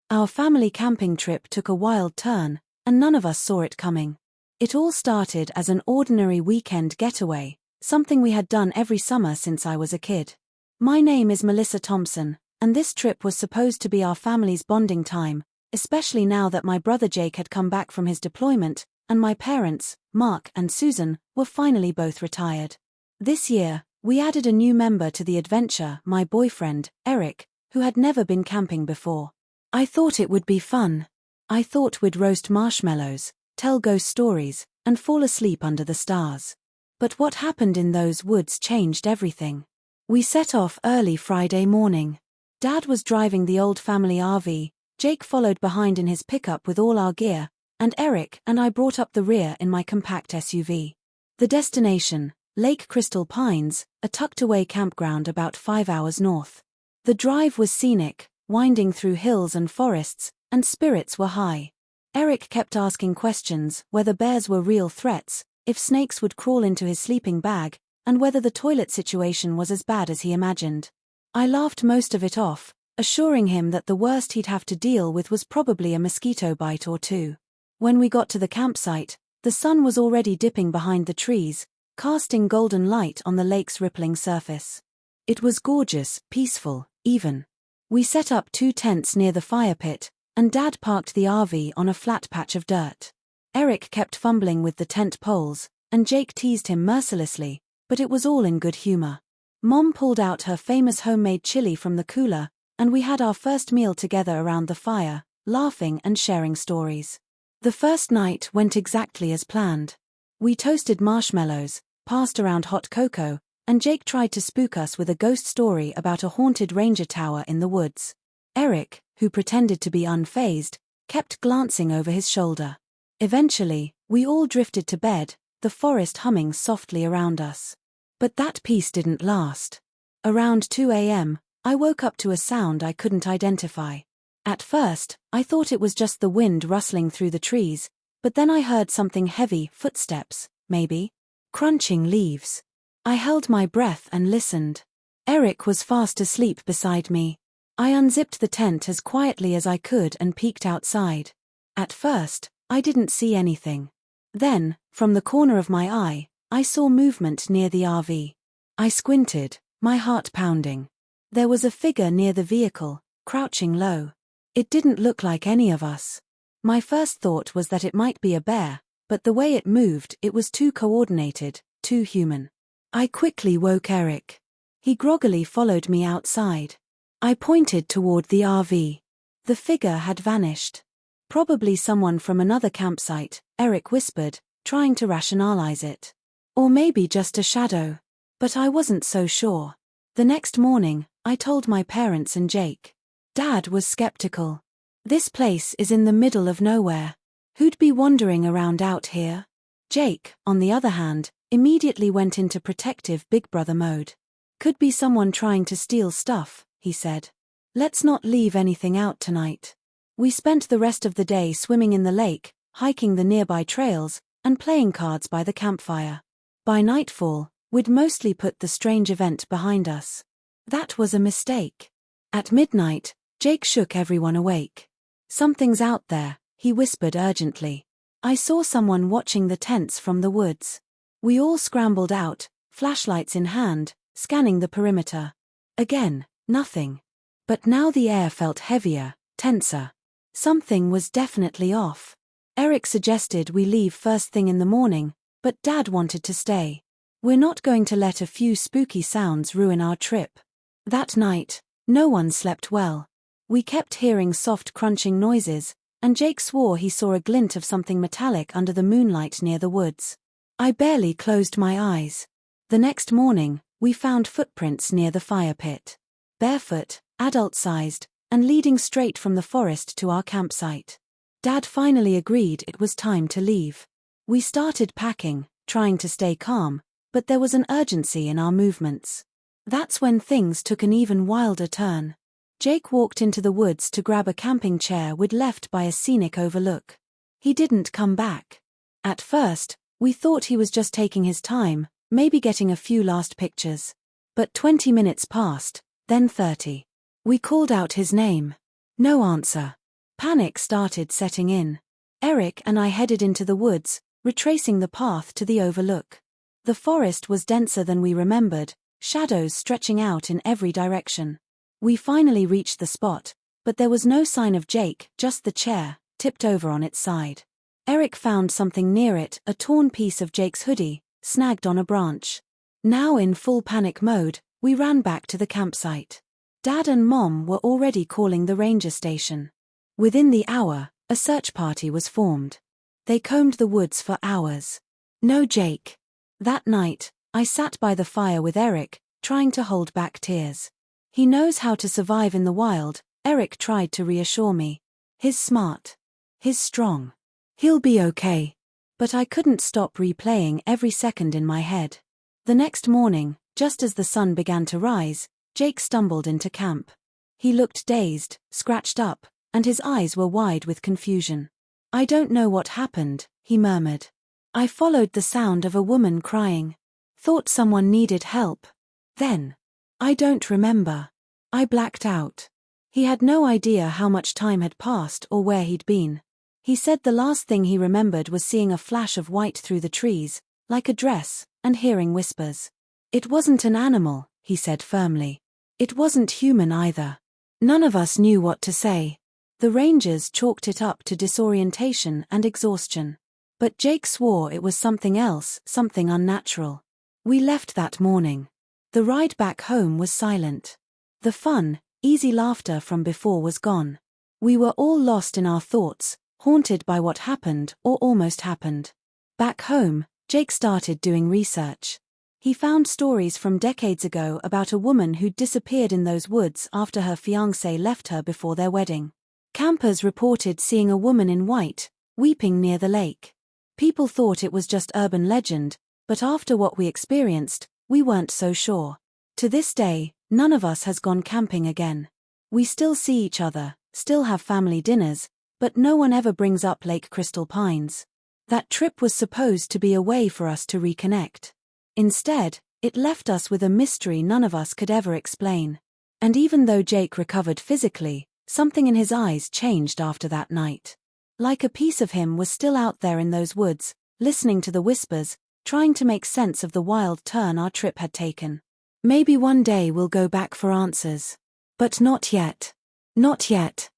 Our family camping trip took a wild turn, and none of us saw it coming. It all started as an ordinary weekend getaway, something we had done every summer since I was a kid. My name is Melissa Thompson, and this trip was supposed to be our family's bonding time, especially now that my brother Jake had come back from his deployment, and my parents, Mark and Susan, were finally both retired. This year, we added a new member to the adventure, my boyfriend, Eric, who had never been camping before. I thought it would be fun. I thought we'd roast marshmallows, tell ghost stories, and fall asleep under the stars. But what happened in those woods changed everything. We set off early Friday morning. Dad was driving the old family RV, Jake followed behind in his pickup with all our gear, and Eric and I brought up the rear in my compact SUV. The destination, Lake Crystal Pines, a tucked-away campground about 5 hours north. The drive was scenic, winding through hills and forests, and spirits were high. Eric kept asking questions, whether bears were real threats, if snakes would crawl into his sleeping bag, and whether the toilet situation was as bad as he imagined. I laughed most of it off, assuring him that the worst he'd have to deal with was probably a mosquito bite or two. When we got to the campsite, the sun was already dipping behind the trees, casting golden light on the lake's rippling surface. It was gorgeous, peaceful, even. We set up 2 tents near the fire pit, and Dad parked the RV on a flat patch of dirt. Eric kept fumbling with the tent poles, and Jake teased him mercilessly, but it was all in good humor. Mom pulled out her famous homemade chili from the cooler, and we had our first meal together around the fire, laughing and sharing stories. The first night went exactly as planned. We toasted marshmallows, passed around hot cocoa, and Jake tried to spook us with a ghost story about a haunted ranger tower in the woods. Eric, who pretended to be unfazed, kept glancing over his shoulder. Eventually, we all drifted to bed, the forest humming softly around us. But that peace didn't last. Around 2 a.m., I woke up to a sound I couldn't identify. At first, I thought it was just the wind rustling through the trees, but then I heard something heavy, footsteps, maybe? Crunching leaves. I held my breath and listened. Eric was fast asleep beside me. I unzipped the tent as quietly as I could and peeked outside. At first, I didn't see anything. Then, from the corner of my eye, I saw movement near the RV. I squinted, my heart pounding. There was a figure near the vehicle, crouching low. It didn't look like any of us. My first thought was that it might be a bear, but the way it moved, it was too coordinated, too human. I quickly woke Eric. He groggily followed me outside. I pointed toward the RV. The figure had vanished. Probably someone from another campsite, Eric whispered, trying to rationalize it. Or maybe just a shadow. But I wasn't so sure. The next morning, I told my parents and Jake. Dad was skeptical. This place is in the middle of nowhere. Who'd be wandering around out here? Jake, on the other hand, immediately went into protective big brother mode. Could be someone trying to steal stuff, he said. Let's not leave anything out tonight. We spent the rest of the day swimming in the lake, hiking the nearby trails, and playing cards by the campfire. By nightfall, we'd mostly put the strange event behind us. That was a mistake. At midnight, Jake shook everyone awake. Something's out there, he whispered urgently. I saw someone watching the tents from the woods. We all scrambled out, flashlights in hand, scanning the perimeter. Again, nothing. But now the air felt heavier, tenser. Something was definitely off. Eric suggested we leave first thing in the morning, but Dad wanted to stay. We're not going to let a few spooky sounds ruin our trip. That night, no one slept well. We kept hearing soft crunching noises, and Jake swore he saw a glint of something metallic under the moonlight near the woods. I barely closed my eyes. The next morning, we found footprints near the fire pit. Barefoot, adult-sized, and leading straight from the forest to our campsite. Dad finally agreed it was time to leave. We started packing, trying to stay calm, but there was an urgency in our movements. That's when things took an even wilder turn. Jake walked into the woods to grab a camping chair we'd left by a scenic overlook. He didn't come back. At first, we thought he was just taking his time, maybe getting a few last pictures. But 20 minutes passed, then 30. We called out his name. No answer. Panic started setting in. Eric and I headed into the woods, retracing the path to the overlook. The forest was denser than we remembered, shadows stretching out in every direction. We finally reached the spot, but there was no sign of Jake, just the chair, tipped over on its side. Eric found something near it, a torn piece of Jake's hoodie, snagged on a branch. Now in full panic mode, we ran back to the campsite. Dad and Mom were already calling the ranger station. Within the hour, a search party was formed. They combed the woods for hours. No Jake. That night, I sat by the fire with Eric, trying to hold back tears. He knows how to survive in the wild, Eric tried to reassure me. He's smart. He's strong. He'll be okay. But I couldn't stop replaying every second in my head. The next morning, just as the sun began to rise, Jake stumbled into camp. He looked dazed, scratched up, and his eyes were wide with confusion. "I don't know what happened," he murmured. "I followed the sound of a woman crying. Thought someone needed help. Then. I don't remember. I blacked out." He had no idea how much time had passed or where he'd been. He said the last thing he remembered was seeing a flash of white through the trees, like a dress, and hearing whispers. "It wasn't an animal," he said firmly. "It wasn't human either." None of us knew what to say. The rangers chalked it up to disorientation and exhaustion. But Jake swore it was something else, something unnatural. We left that morning. The ride back home was silent. The fun, easy laughter from before was gone. We were all lost in our thoughts, haunted by what happened or almost happened. Back home, Jake started doing research. He found stories from decades ago about a woman who'd disappeared in those woods after her fiancé left her before their wedding. Campers reported seeing a woman in white, weeping near the lake. People thought it was just urban legend, but after what we experienced, we weren't so sure. To this day, none of us has gone camping again. We still see each other, still have family dinners, but no one ever brings up Lake Crystal Pines. That trip was supposed to be a way for us to reconnect. Instead, it left us with a mystery none of us could ever explain. And even though Jake recovered physically, something in his eyes changed after that night. Like a piece of him was still out there in those woods, listening to the whispers, trying to make sense of the wild turn our trip had taken. Maybe one day we'll go back for answers. But not yet. Not yet.